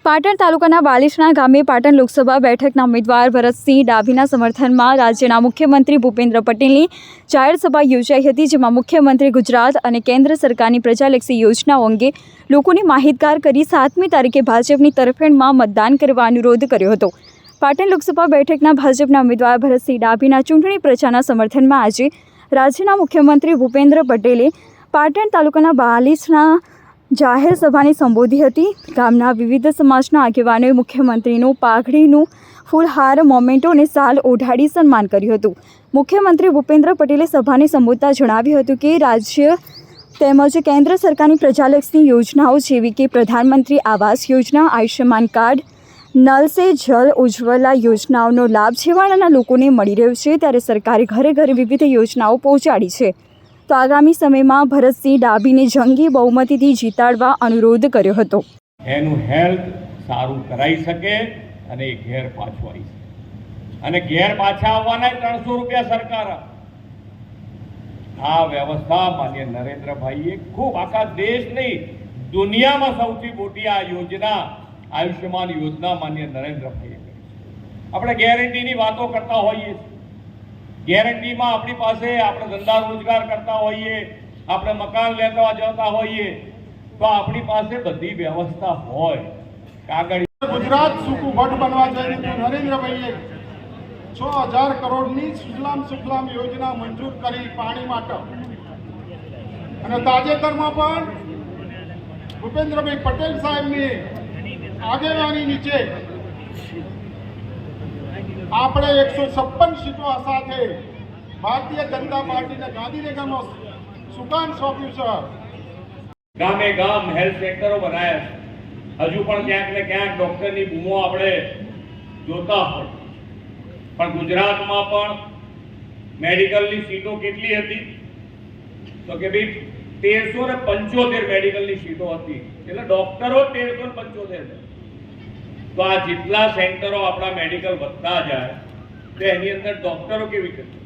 પાટણ તાલુકાના બાલીસણા ગામે પાટણ લોકસભા બેઠકના ઉમેદવાર ભરતસિંહ ડાભીના સમર્થનમાં રાજ્યના મુખ્યમંત્રી ભૂપેન્દ્ર પટેલની જાહેર સભા યોજાઈ હતી, જેમાં મુખ્યમંત્રી ગુજરાત અને કેન્દ્ર સરકારની પ્રજાલક્ષી યોજનાઓ અંગે લોકોને માહિતગાર કરી 7મી તારીખે ભાજપની તરફેણમાં મતદાન કરવા અનુરોધ કર્યો હતો। પાટણ લોકસભા બેઠકના ભાજપના ઉમેદવાર ભરતસિંહ ડાભીના ચૂંટણી પ્રચારના સમર્થનમાં આજે રાજ્યના મુખ્યમંત્રી ભૂપેન્દ્ર પટેલે પાટણ તાલુકાના બાલીસણા જાહેર સભાને સંબોધી હતી। ગામના વિવિધ સમાજના આગેવાનોએ મુખ્યમંત્રીનું પાઘડીનું ફૂલહાર, મોમેન્ટો અને શાલ ઓઢાડી સન્માન કર્યું હતું। મુખ્યમંત્રી ભૂપેન્દ્ર પટેલે સભાને સંબોધતા જણાવ્યું હતું કે રાજ્ય તેમજ કેન્દ્ર સરકારની પ્રજાલક્ષી યોજનાઓ જેવી કે પ્રધાનમંત્રી આવાસ યોજના, આયુષ્યમાન કાર્ડ, નલ સે જલ ઉજ્જવલા યોજનાઓનો લાભ છેવાડાના લોકોને મળી રહ્યો છે, ત્યારે સરકારે ઘરે ઘરે વિવિધ યોજનાઓ પહોંચાડી છે। તો આગામી સમયમાં ભરતસિંહ ડાભીને જંગી બહુમતીથી જીતાડવા અનુરોધ કર્યો હતો। એનું હેલ્થ સારું કરાઈ શકે અને એ ઘેર પાછું આવી શકે, અને ઘેર પાછા આવવાના 300 રૂપિયા સરકાર આ વ્યવસ્થા માન્ય નરેન્દ્રભાઈએ ખૂબ આખા દેશ નહીં દુનિયામાં સૌથી મોટી આ યોજના આયુષ્યમાન યોજના માન્ય નરેન્દ્રભાઈએ કરી। આપણે ગેરંટીની વાતો કરતા હોઈએ, ગેરંટીમાં આપણી પાસે આપણે ધંધા રોજગાર કરતા હોઈએ, આપણે મકાન લેતા જતા હોઈએ, તો આપણી પાસે બધી વ્યવસ્થા હોય, કાગળ ગુજરાત સૂકું ભટ્ટ બનવા જઈ રહ્યું નરેન્દ્રભાઈએ 6000 કરોડની સુજલામ યોજના મંજૂર કરી પાણી માટે, અને તાજેતરમાં પણ ભૂપેન્દ્રભાઈ પટેલ સાહેબની આગેવાની નીચે આપણે 156 સીટો સાથે ભારતીય જનતા પાર્ટીને ગાંધીનગરમાં સુકાન સોંપ્યું છે। ગામે ગામ હેલ્થ સેન્ટરો બનાવ્યા છે। હજુ પણ ક્યાંક ને ક્યાંક ડોક્ટરની બૂમો આપણે જોતા હોય, પણ ગુજરાતમાં પણ મેડિકલની સીટો કેટલી હતી તો કે ભાઈ 1375 મેડિકલની સીટો હતી, એટલે ડોક્ટરો 1375। તો આ જેટલા સેન્ટરો આપણા મેડિકલ વધતા જાય તો એની અંદર ડોક્ટરો કેવી રીતે